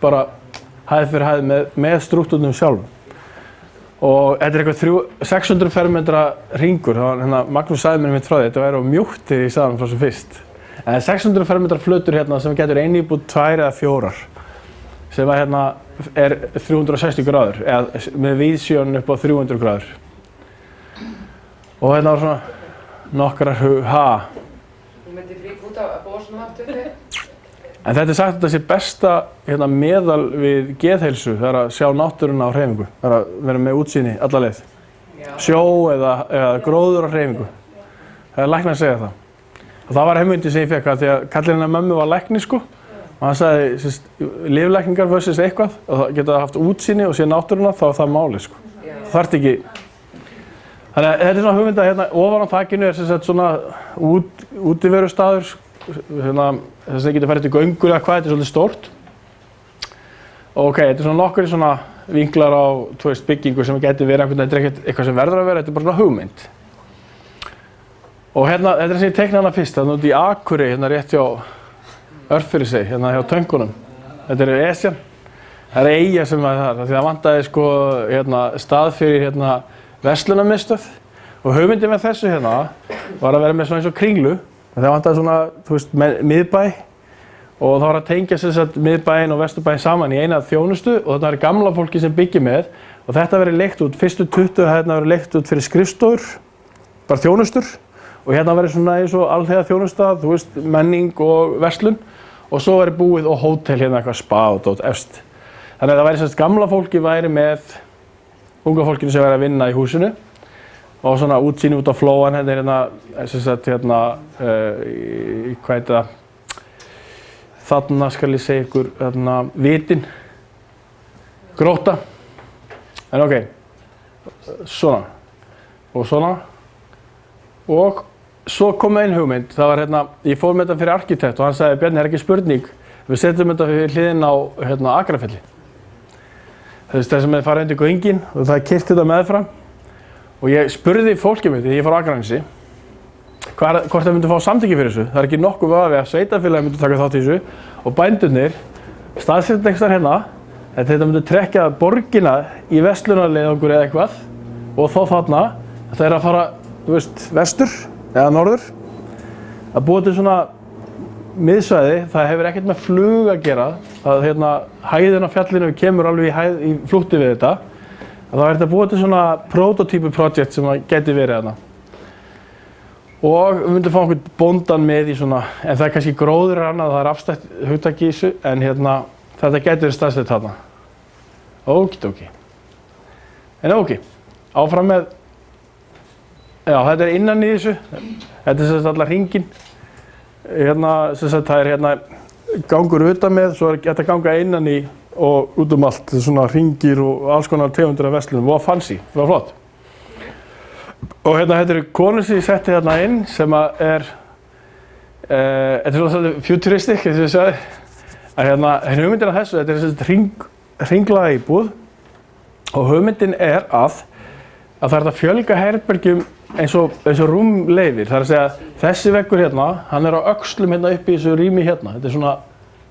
bara hæð fyrir hæð með strúktúrnum sjálfum. Og þetta eitthvað 600 fermetra hringur, hérna Magnús sagði mér mitt frá því, þetta væri á mjúkt þegar ég sagði hann frá sem fyrst. En 600 fermetra flötur hérna sem getur ein íbúð 2 eða 4, sem hérna er 360 gráður, eða með víðsjón upp á 300 gráður. Og hérna var svona nokkrar Þú myndir frík út að búa svona haft uppi? En þetta er sagt að þetta sé besta hérna, meðal við geðheilsu, það er að sjá náttúruna á hreyfingu, það er að vera með útsýni alla leið. Sjó eða gróður á hreyfingu. Það er læknir að segja það. Og það var hugmyndin sem ég fekk að því að kallinn hennar mömmu var læknir sko. Og hann sagði, lyflækningar versus eitthvað, og það geta haft útsýni og sé náttúruna, þá er það málið sko. Það þarf ekki. Þannig að þetta er svona hugmynd að hérna ofan á þakinu er sem sagt svona útiverustaður. Hérna, þess að það getur farið til göngur eða hvað, þetta er svolítið stórt. Ok, þetta er svona nokkur svona vinklar á byggingu sem getur verið einhvern veginn, þetta er ekkert eitthvað sem verður að vera, þetta er bara svona hugmynd. Og hérna, þetta er sem ég teiknaði hana fyrst, þannig út í Akurey, hérna rétt hjá Örfirisey, hérna hjá Töngunum. Þetta er Esjan. Það er eyja sem það er, því það vantaði sko hérna stað fyrir hérna verslunarmiðstöð. Og hugmyndin með þessu hérna var að vera með svona eins og kringlu. Það vantaði svona, miðbæ og það var að tengja sem sagt miðbæinn og vesturbæinn saman í eina þjónustu og þetta var gamla fólki sem byggir með og þetta verið leigt út, fyrstu 20 hérna verið leigt út fyrir skrifstofur, bara þjónustur og hérna verið svona eins og alþjóða þjónusta, menning og verslun og svo verið búið og hótel hérna eitthvað spa og dót efst. Þannig að það væri sem sagt gamla fólki væri með unga fólkinu sem væri að vinna í húsinu og svona útsýni út á flóan, hérna er hérna, sem sagt, hérna, hvað heit það, þarna skal ég segja ykkur, hérna, Vitin, Gróta, en ok, svona, og svona, og svo kom ein hugmynd, það var hérna, ég fór með þetta fyrir arkitekt og hann sagði, Bjarni, það er ekki spurning, við setjum þetta fyrir hliðin á, hérna, Akrafelli. Það sem er farið undir göngin og það er keyrt þetta meðfram. Og ég spurði fólkið mitt, þegar ég fór á Akranesi, hvort það myndi fá samþykki fyrir þessu. Það er ekki nokkuð vafi að sveitarfélagið myndi taka þátt í þessu og bændurnir staðsetja einhvers staðar hérna að þetta myndi trekkja borgina í verslunarleiðangur eða eitthvað og þá þarna að það er að fara, vestur eða norður að búa til svona miðsvæði, það hefur ekkert með flug að gera, að hérna hæðin á fjallinu kemur alveg í flútti við þetta. Það er þetta búið til svona prototype project sem geti verið þarna. Og við myndum fá einhvern bóndan með í svona, en það er kannski gróður annað, það er abstrakt hugtak í þessu, en hérna, þetta geti verið staðsett þarna. Ókei. En ok, áfram með, já þetta er innan í þessu, þetta er sem sagt allar hringinn. Hérna, sem sagt það er hérna gangur utan með, svo er þetta ganga innan í og út allt, svona hringir og alls konar tegundir af verslunum, og fancy, það var flott. Og hérna, þetta eru konur sem ég setti hérna inn sem að þetta er svona futuristic, eins og ég sagði, að hérna, hugmyndin af þessu, þetta er svona hringlaga íbúð og hugmyndin er að það er að fjölga herbergjum eins og rúm leyfir, það er að segja, þessi veggur hérna, hann er á öxlum hérna upp í þessu rými hérna, þetta er svona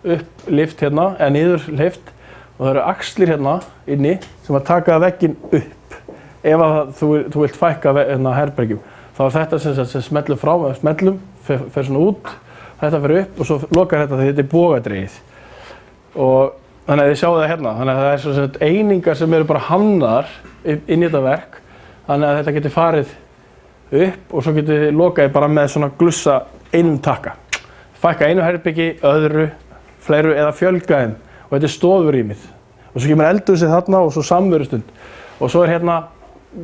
upplift hérna, eða niður lift og það eru axlir hérna inni sem að taka vegginn upp ef að þú vilt fækka herbergjum. Þá er þetta sem smellur frá, smellum, fer svona út, þetta fer upp og svo lokar þetta því þetta er bogadregið. Og þannig að þið sjáu það hérna, þannig að það er svona einingar sem eru bara hannaðar inn í þetta verk, þannig að þetta getur farið upp og svo getur þið lokaði bara með svona glussa einum takka. Fækka einu herbyggi, öðru, fleiru eða fjölga þeim og þetta er stofurýmið. Og svo kemur eldhúsið þarna og svo samverustund. Og svo er hérna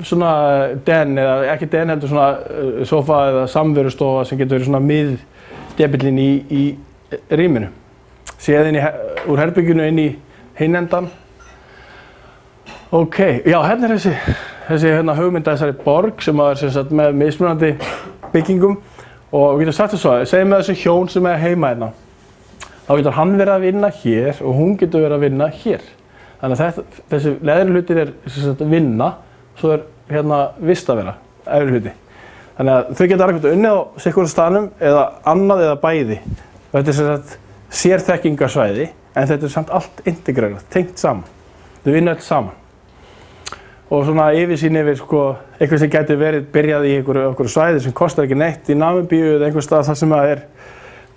svona den, eða ekki den heldur svona sofa eða samverustofa sem getur verið svona miðdebillinn í rýminu. Séð úr herbygginu inn í hinn endan. Ok, já hérna er þessi hugmynda þessari borg sem er sem sagt með mismunandi byggingum og við getum sagt þess að segjum með þessi hjón sem er heima hérna. Þá getur hann verið að vinna hér og hún getur verið að vinna hér. Þannig að þessi neðri hlutin er sem sagt vinna, svo er hérna vistavera, efri hluti. Þannig að þau geta annað unnið á sitthvorum staðnum eða annað eða bæði. Þetta er sem sagt sérþekkingarsvæði en þetta samt allt integrerað, tengt saman. Þau vinna öll saman. Og svona yfirsýn yfir sko, eitthvað sem gæti verið byrjað í einhverju svæði sem kostar ekki neitt í Namibíu eða einhver stað þar sem það er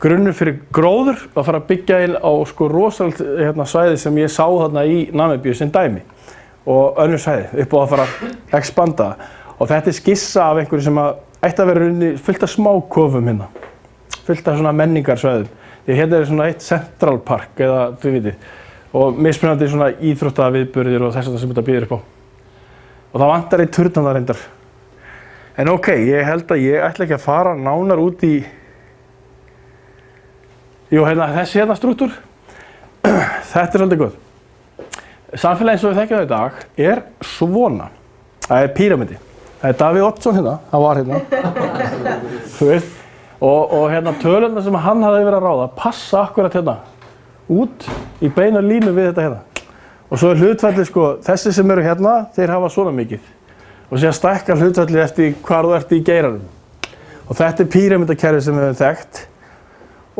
grunnur fyrir gróður að fara að byggja inn á sko rosalega svæði sem ég sá þarna í Namibíu sem dæmi og önnur svæði upp á að fara að expanda. Og þetta er skissa af einhverju sem ætti að vera fullt af smákofum hérna, fullt af svona menningarsvæðum. Því hérna er svona eitt Central Park eða þú vitið og mismunandi svona íþróttaviðburðir og þess að það sem þetta býður upp á. Og það vantar í turnana reyndar. En ok, ég held að ég ætla ekki að fara nánar út í þessi hérna strúktúr. Þetta er svolítið góð. Samfélagið eins og við þekkjum það í dag er svona. Það er píramidi. Það er Davíð Oddsson hérna, hann var hérna. Þú veist. Og hérna tölurnar sem hann hafði verið að ráða passa akkurat hérna út í beina línu við þetta hérna. Og svo er hlutfallið sko, þessi sem eru hérna, þeir hafa svona mikið. Og síðan stækkar hlutfallið eftir hvar þú ert í geiranum. Og þetta er píramídakerfið sem við höfum þekkt.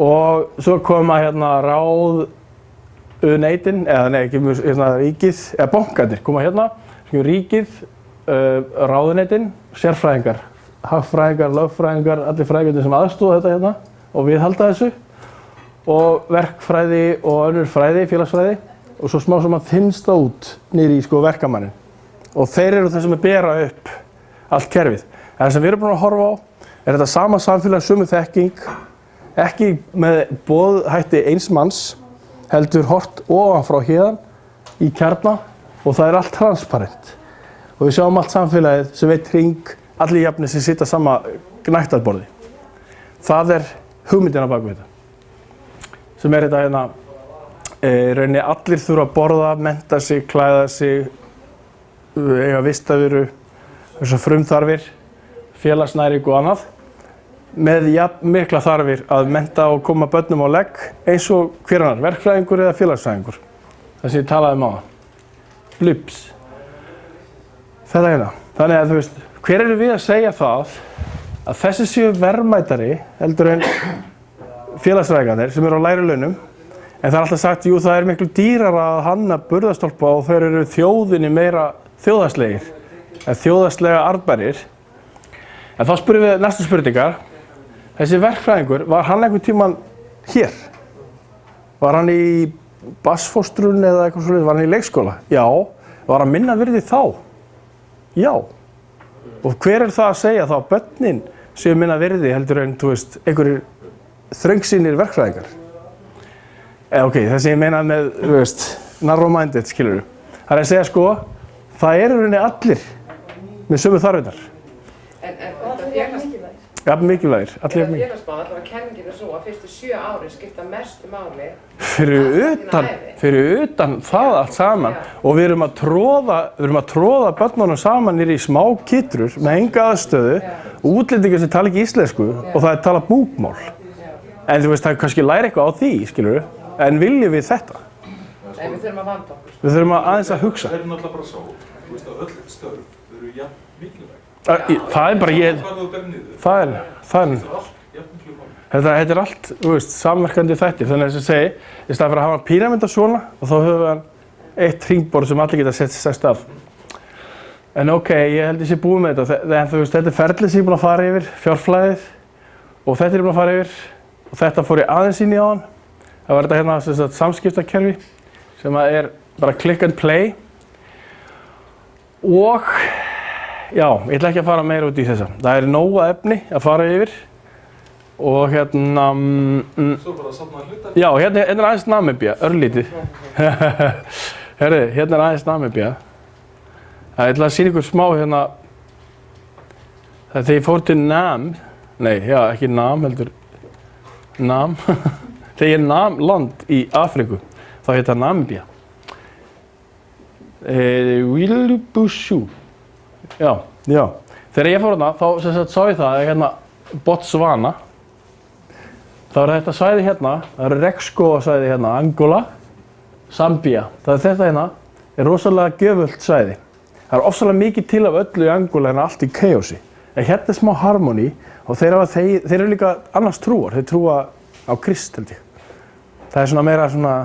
Og svo koma hérna ráðuneytin, ríkið, eða bankarnir koma hérna. Ríkið, ráðuneytin, sérfræðingar, hagfræðingar, lögfræðingar, allir fræðingarnir sem aðstoða þetta hérna og viðhalda þessu. Og verkfræði og önnur fræði, félagsfræði. Og svo smá sem að þynnsta út niður í sko verkamannin. Og þeir eru það sem bera upp allt kerfið. En það sem við erum búin að horfa á er þetta sama samfélag, sömu þekking, ekki með boðhætti eins manns, heldur hort ofan frá héðan í kjarna og það er allt transparent. Og við sjáum allt samfélagið sem eitt hring, allir jafnir sem sitja sama gnægtarborði. Það er hugmyndin á bak við þetta. Sem er þetta hérna rauninni allir þurfa að borða, mennta sig, klæða sig, eiga vistaveru, þessar frumþarfir, félagsnæring og annað, með jafn mikla þarfir að mennta og koma börnum á legg eins og hver annar, verkfræðingur eða félagsfræðingur. Það sem ég talaði um áðan. Blips. Þetta hérna. Þannig að þú veist, hver eru við að segja það að þessi séu verðmætari heldur en félagsfræðingarnir sem eru á lægri launum. En það er alltaf sagt, jú, það er miklu dýrara að hanna burðarstólpa og þeir eru þjóðinni meira þjóðhagslegir, eða þjóðhagslega arðbærir. En þá spurðum við næstu spurningar. Þessi verkfræðingur, var hann einhvern tímann hér? Var hann í barnsfóstrun eða eitthvað svolítið? Var hann í leikskóla? Já. Var hann minna virði þá? Já. Og hver er það að segja þá? Börnin séu minna virði heldur en, þú veist, einhverjir þröngsýnir verkfræðingar. Ok, það sem ég meina með, þú veist, narrow-minded, skilurðu. Það er að segja sko, það eru rauninni allir með sömu þarfinnar. En þetta félagsmál, Ja, mikilvægir, allir allavega kenningin er svo að fyrstu 7 árin skipta mestu máli fyrir utan það allt saman og við erum að tróða börnunum saman niður í smá kytrur með enga aðstöðu og útlendingar sem tala ekki íslensku og það er talað búkmál. En þú veist, það kannski læra eitthvað á því, skilurðu, en viljum við þetta? Nei, við þurfum að vanda okkur. Við þurfum aðeins að hugsa. Það er náttúrulega bara svo, þú veist, að öll störf eru jafn mikilvæg. Það er bara þetta er allt, þú veist, samverkandi þættir. Þannig að þess að segi, í staðinn fyrir að hafa píramída svona og þá höfum við eitt hringborð sem allir geta sett af. En ok, ég held ég sé búið með þetta. En þú veist, þetta er ferlið sem ég er búin að fara yfir, fjárflæðið og þetta er ég búin að fara yfir og þetta fór ég aðeins inn í áðan. Það var þetta hérna samskiptakerfi sem er bara click and play og já, ég ætla ekki að fara meira út í þessa. Það er nóga efni að fara yfir og hérna... Svo bara að safna hlutar? Já, hérna er aðeins Namibía, örlítið. Herri, hérna er aðeins Namibía. Ég ætla að sýna ykkur smá hérna... Þegar ég fór til Nam... Nei, já, ekki Nam, heldur... Nam... Þegar ég nam land í Afríku, þá heit það Namibía. Wilbushu. Já. Þegar ég fór þarna, þá sá ég það að hérna Botswana. Það var þetta svæði hérna, það eru regnskógasvæði hérna, Angola, Zambía. Það er þetta hérna, er rosalega gjöfult svæði. Það er ofsalega mikið til af öllu í Angola en allt í chaosi. En hérna er smá harmoni og þeir eru líka annars trúar. Þeir trúa á Krist, held ég. Það er svona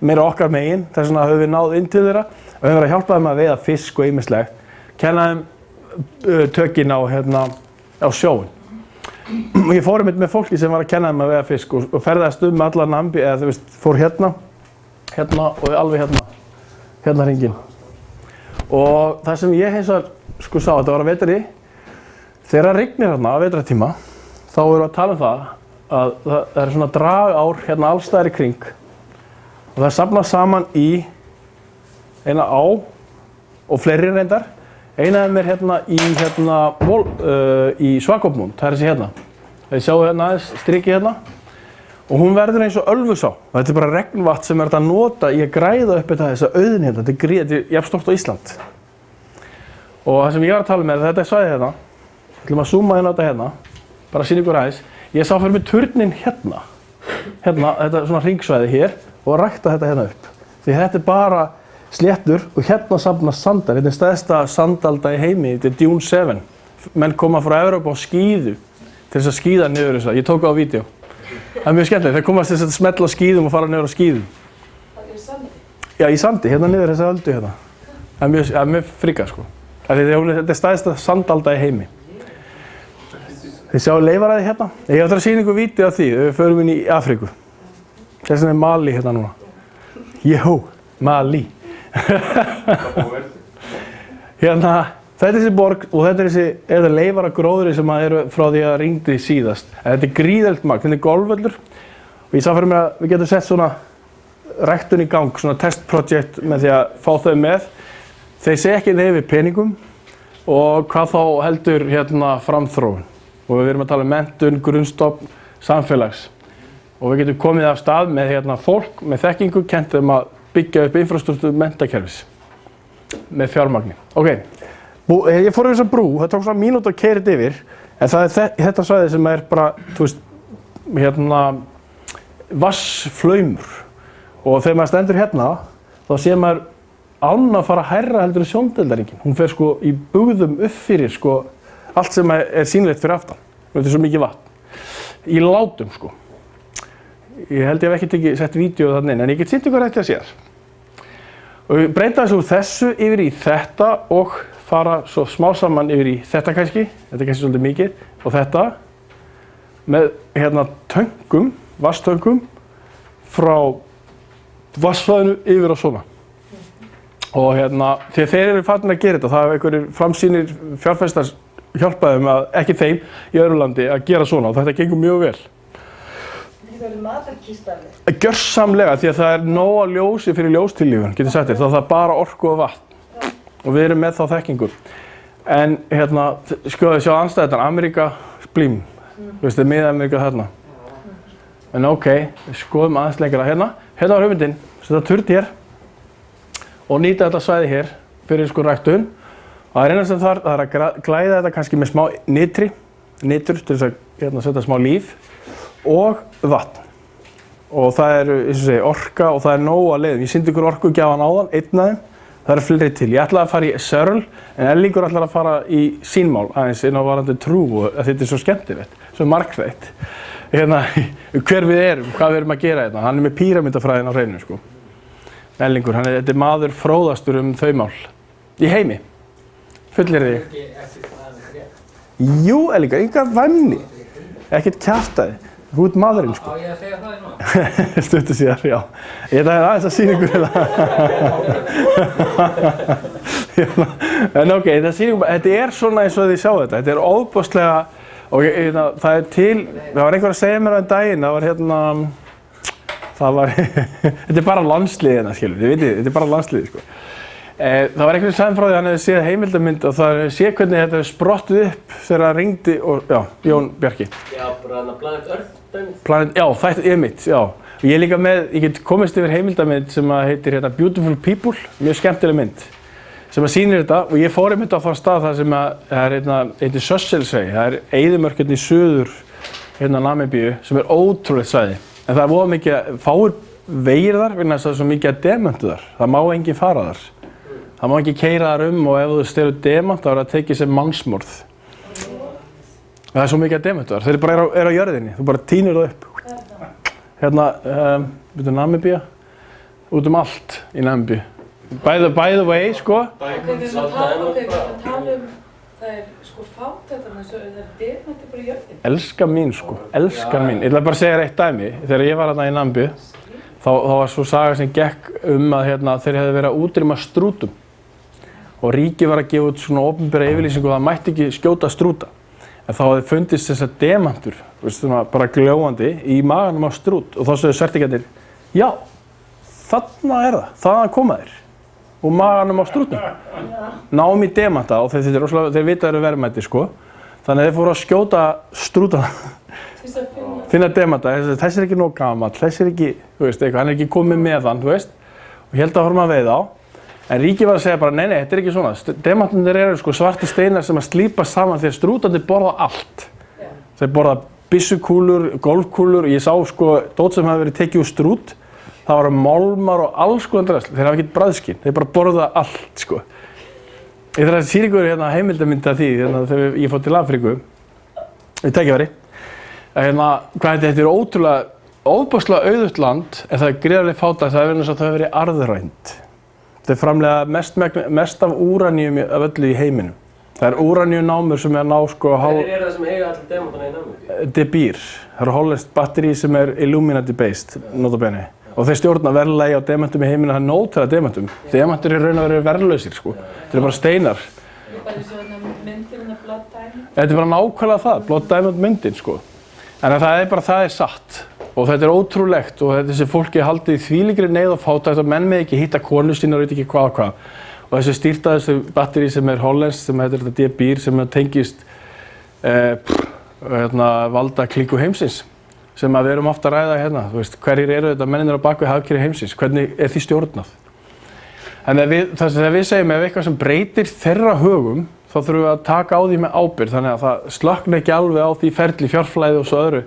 meira okkar megin, þess vegna höfum við náð inn til þeirra og höfum verið að hjálpa þeim að veiða fisk og ýmislegt, kenna þeim tökin á sjóin. Og ég fór einmitt með fólki sem var að kenna þeim að veiða fisk og ferðast allan Namibíu, eða þú veist, fór hérna og alveg hérna hringinn. Og það sem ég hins vegar sko sá, þetta var að vetri, þegar það rignir hérna á vetrartíma, þá erum við að tala um það að það er svona dragár hérna alls staðar í kring og það er safnað saman í eina á og fleiri reyndar. Eina af þeim er hérna í Swakopmund, það er þessi hérna. Þið sjáu hérna aðeins strikið hérna og hún verður eins og Ölfusá. Þetta er bara regnvatn sem er hægt að nota í að græða upp þessa auðn hérna. Þetta er jafn stórt á Ísland. Og það sem ég var að tala með er þetta svæði hérna. Við ætlum að zooma inn á þetta hérna, bara sýna ykkur aðeins. Ég sá fyrir mig turnin hérna, þetta er svona hringsvæði hér og rækta þetta hérna upp. Því þetta er bara sléttur og hérna safnast sandar. Þetta er stærsta sandalda í heimi, þetta er Dune 7. Menn koma frá Evrópu á skíðu til þess að skíða niður þessa. Ég tók það á vídeo. Það er mjög skemmtilegt, þeir komast til þess að smetla á skíðum og fara niður á skíðum. Það er í sandi? Já, í sandi, hérna niður þessa öldu hérna. Það er mjög fríkað sko. Þetta er stærsta sandalda í heimi. Þið sjáu leifaræði hérna. Ég hef að sýna ykkur vídeo af því, við förum inn í Afríku. Þessan er Mali hérna núna. Jó, Mali. Hérna, þetta er þessi borg og þetta er leifara gróðri sem eru frá því að rigndi síðast. En þetta er gríðarlegt magn, þetta er golfvöllur og ég sá fyrir mér að við getum sett svona ræktun í gang, svona testprojekt með því að fá þau með. Þeir segja ekki þeir við peningum og hvað þá heldur hérna framþróun. Og við erum að tala um menntun, grunnstofn, samfélags. Og við getum komið af stað með hérna fólk, með þekkingu, kennt þeim að byggja upp infrastruktúr menntakerfis með fjármagni. Ok, ég fór yfir þessa brú, það tók svona mínútu að keyra þetta yfir, en það er þetta svæði sem er bara, þú veist, hérna, vatnsflaumur. Og þegar maður stendur hérna, þá sér maður ána að fara hærra heldur en Sjóndeildarhringinn. Hún fer sko í bugðum upp fyrir sko allt sem er sýnilegt fyrir aftan. Þetta er svo mikið vatn. Í látum sko. Ég held ég hef ekki sett vídeo þarna inn, en ég get sýnt ykkur þetta sér. Og við breyta þessu úr þessu yfir í þetta og fara svo smá saman yfir í þetta kannski. Þetta er kannski svolítið mikið. Og þetta með hérna töngum, vatnstöngum frá vatnsflæðinu yfir á svona. Og hérna, þegar þeir eru farin að gera þetta, það hafa einhverjir framsýnir fjárfestar hjálpaðum að, ekki þeim, í öðru landi að gera svona og þetta gengur mjög vel. Það eru matarkistarnir? Gjörsamlega, því að það er nóg að ljósi fyrir ljóstillífun, getur sagt þér, þá er það bara orku og vatn. Og við erum með þá þekkingur. En hérna, skoðu sjá andstæðan, Ameríka, blím, veistu, Mið-Ameríka þarna. En ok, við skoðum aðeins lengra hérna. Hérna var hugmyndin, setja turn hér og nýta þetta svæði hér fyrir sko ræktun. Og það er eina sem það er að glæða þetta kannski með smá nitur til þess að setja smá líf og vatn. Og það er, eins og segi, orka og það er nóg að leiðum. Ég sýndi ykkur orkugjafan áðan, einn af þeim. Það eru fleiri til. Ég ætlaði að fara í Sörl, en Ellingur ætlaði að fara í sínmál aðeins inn á varandi trú og þetta er svo skemmtilegt, svo margþætt. Hérna, hver við erum, hvað við erum að gera hérna. Hann er með píramídafræðin á hreinu, sko. Ellingur, þetta er maður fróðastur þau mál. Í heimi. Fullir þig. Jú, Ellingur, enga væmni. Ekkert kjaftaði. Þú ert maðurinn, sko. Á ég að segja það núna? Stuttu síðar, já. Ég ætlaði aðeins að sýna ykkur hérna. En ok, þetta er svona eins og þið sjá þetta. Þetta er óbúslega, og það er til, það var einhver að segja mér á einn daginn, þetta er bara landsliðina, skilur, þið vitið, þetta er bara landsliði, sko. Það var einhvern sem sagði frá því að hann hefði séð heimildamynd og það séð hvernig þetta hefði sprottið upp þegar það ringdi og, já, Jón Bjarki. Já, bara hann að Planet Earth. Já, það er mitt, já. Og ég er líka með, ég get komist yfir heimildamynd sem heitir hérna Beautiful People, mjög skemmtileg mynd, sem sýnir þetta og ég fór einmitt á þann stað þar sem það er heitir Sösselsey, það er eyðimörk hérna í suður Namibíu sem er ótrúlegt svæði. En það er voða mikið, fáir vegir þar vegna þess að það er svo mikið demantu þar, það má enginn fara þar. Það má ekki keyra þar og ef þú stelur demant þá er það tekið sem mannsmorð. Það er svo mikið demant þar, þeir bara eru á jörðinni, þú bara tínir það upp. Hérna, Namibía út allt í Namibíu. By the way, sko. Ok, við erum að tala það sko fátæktarna, það demandi bara í jörðinni. Elskan mín, sko. Elskan mín. Ég ætla bara að segja eitt dæmi. Þegar ég var þarna í Namibíu, þá var svo saga sem gekk að þeir hefðu verið að útrýma strútum. Og ríkið var að gefa út svona opinbera yfirlýsingu að það mætti ekki skjóta strúta. En þá hafði fundist þessar demantur, svona bara gljóandi í maganum á strút. Og þá sögðu sertifikarnir, já, þarna það, þaðan koma þeir. Og maganum á strútnum. Náum í demanta og þeir vita að þeir eru verðmæti, sko. Þannig að þeir fóru að skjóta strútana. Finna demanta, þessi er ekki nóg gamall, þessi er ekki, eitthvað, hann er ekki komið með hann, og held að horfum að veiða á. En ríkið var að segja bara, nei, þetta er ekki svona. Demantarnir eru sko svartir steinar sem að slípa saman því að strútarnir borða allt. Þeir borða byssukúlur, golfkúlur, ég sá sko dót sem hafi verið tekið úr strút. Það var málmar og alls konar drasl. Þeir hafa ekkert bragðskyn, þeir bara borða allt, sko. Ég þarf að sýna ykkur heimildamynd af því, þegar ég fór til Afríku, í tækifæri. Hvað þetta er ótrúlega, ofboðslega auðugt land, en það er gríðarlega fátækt, það er vegna þess að það hefur verið arðrænt. Þeir framleiða mest af úraníum af öllu í heiminum. Það er úraníumnámur sem er að ná sko Hverjir það sem eiga allir demantana í Namibíu? De Beer. Það eru hollenskt batteri sem er Illuminati based, nota bene. Og þeir stjórna verðlagi á demantum í heiminum, það er nóg til að demantum. Demantur er raun og veru verðlausir, sko. Þeir eru bara steinar. Bara eins og myndin Blood Diamond. Þetta er bara nákvæmlega það, Blood Diamond myndin, sko. En það er satt. Og þetta er ótrúlegt og þessi fólki er haldið í þvílíkri neyð og fátækt og menn með ekki hitta konu sína og veit ekki hvað og hvað. Og þessi stýrt af þessu batteri sem er hollenskt, sem heitir þetta De Beer, sem tengist valda klíku heimsins. Sem við erum ofta að ræða hérna, hverjir eru þetta mennirnir á bakvið hagkerfi heimsins, hvernig er því stjórnað? En þegar við segjum ef eitthvað sem breytir þeirra högum, þá þurfum við að taka á því með ábyrgð, þannig að það slökkna ekki alveg á því ferli, fjárflæði og svo öðru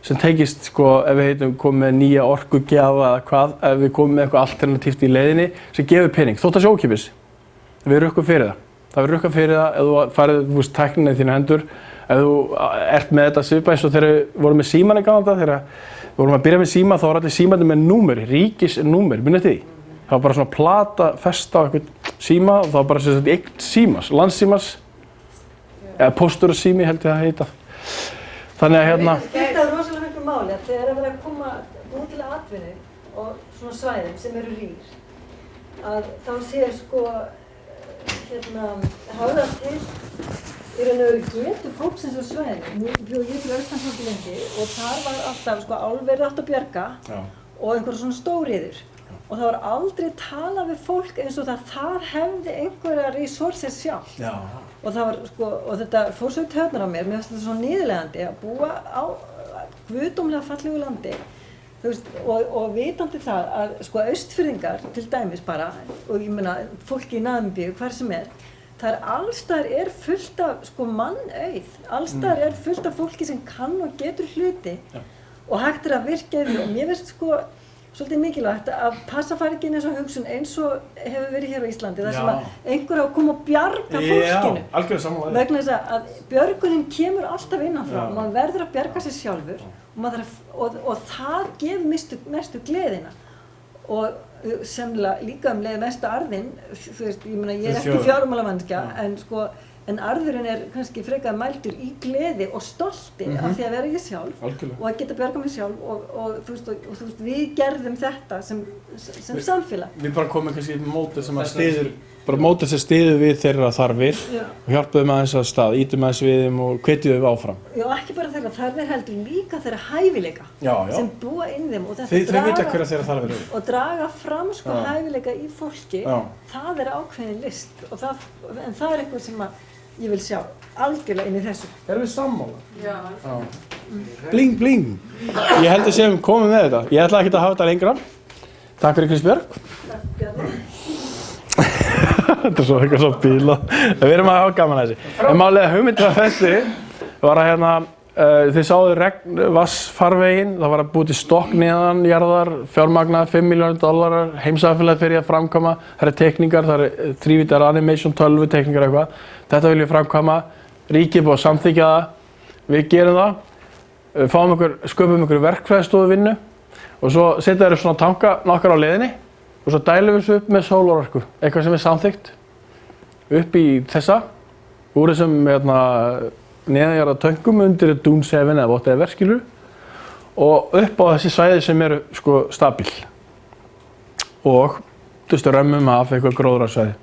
sem tengist, sko, ef við komum með nýja orkugjafa eða hvað, ef við komum með eitthvað alternatíft í leiðinni sem gefur pening, þótt að sé ókeypis. Við rukkum fyrir það. Það verður rukkað fyrir það ef þú farið tæknina í þína hendur, ef þú ert með þetta svipað eins og þegar við vorum með símann í gamla daga, þegar við vorum að byrja með síma, þá var allir símandi með númer, ríkisnúmer, munið þið? Það var bara svona plata festa á eitthvað síma og það var bara sem sagt einn símas, landssímas, eða pósturasími held ég að heita. Þannig að hérna... Það skiptir rosalega miklu máli að þegar það verður að koma út til atvinnu og svona svæðum sem eru rýr, að þá sé sko hafðast til í raun og veru getur fólksins á svæðinu. Nú bjó ég til Austurlandi lengi og þar var alltaf sko álverið átt að bjarga og einhverja svona stóriður. Og það var aldrei talað við fólk eins og það hefði einhverja resources sjálf. Já. Og það var sko, og þetta fór svo í taugarnar á mér finnst þetta svo niðurlegandi að búa á guðdómlega fallegu landi. Þú veist, og vitandi það að sko Austfirðingar til dæmis bara, og ég meina fólki í Namibíu, hver sem það allstaðar fullt af sko mannauð, allstaðar fullt af fólki sem kann og getur hluti og hægt að virka því og mér finnst sko svolítið mikilvægt að passa að fara ekki inn eins og hefur verið hér á Íslandi þar sem að einhver á að koma og bjarga fólkinu. Já, algjörlega samanlega. Vegna þess að björgunin kemur alltaf innanfrá og maður verður að bjarga sig sjálfur og það gefur mestu gleðina og semlega líka leið mestu arðinn, þú veist, ég meina ég ekki fjármálamannskja en arðurinn kannski frekar mældur í gleði og stolti af því að vera ég sjálf og að geta bjarga mig sjálf og þú veist, við gerðum þetta sem samfélag. Við bara komum kannski í mótið sem að styður, bara mótið sem styður við þeirra þarfir og hjálpuðum aðeins að stað, ítum aðeins við þeim og hvetjum við áfram. Já, ekki bara þeirra þarfir heldur líka þeirra hæfileika sem búa inn þeim og þetta vita hverja þeirra þarfir eru. Og draga fram sko hæfileika í fólki, það ákveðin list en það eitthvað sem að ég vil sjá algjörlega inn í þessu. Erum við sammála? Já. Bling, bling. Ég held að séum komið með þetta. Ég ætla ekki að hafa þetta lengra. Takk fyrir Kristbjörg. Takk Bjarni. Þetta er svo eitthvað svo bílað. Við erum að hafa gaman að þessi. En málega hugmyndið af þessi var að hérna, þið sáðu vassfarveginn, það var að búið til stokk neðan jarðar, fjármagnað $5 milljónir, heimsafélagið fyrir að framkvæma, það eru teikningar, það eru 3D animation, 12 teikningar eitthvað. Þetta viljum við framkvæma, ríkið búið að samþykkja það, við gerum það, sköpum ykkur verkfræðistofuvinnu og svo setja þeir svona tanka nokkar á leiðinni og svo dælum við þessu upp með sólarorku, eitthvað sem er samþykkt upp í þessa, úr þessum neðanjarðar töngum undir Dune 7 eða whatever, skilur, og upp á þessi svæði sem eru sko stabíl. Og, þú veist, römmum af eitthvað gróðrarsvæði.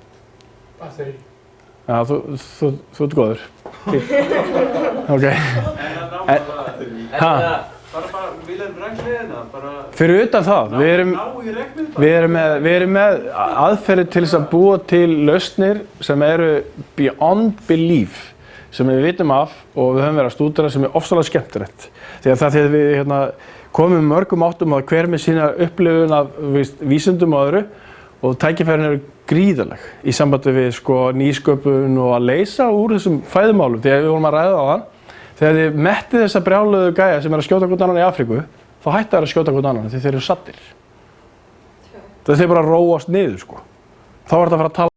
Batteri. Já, þú ert góður. Ok. Bara viljaðum regnliðina, bara... Fyrir utan það, við erum með aðferðir til þess að búa til lausnir sem eru beyond belief, sem við vitum af og við höfum verið að stúdera sem er ofsalega skemmtilegt. Þegar við komum mörgum áttum að hver með sína upplifun af vísindum og öðru og tækifærin eru gríðarleg í sambandi við sko nýsköpun og að leysa úr þessum fæðumálum. Þegar við vorum að ræða á þann, þegar þið mettið þessa brjáluðu gæja sem að skjóta hvern annan í Afríku, þá hætta þær að skjóta hvern annan því þeir eru saddir. Þeir bara róast niður sko. Þá er þetta að fara að tala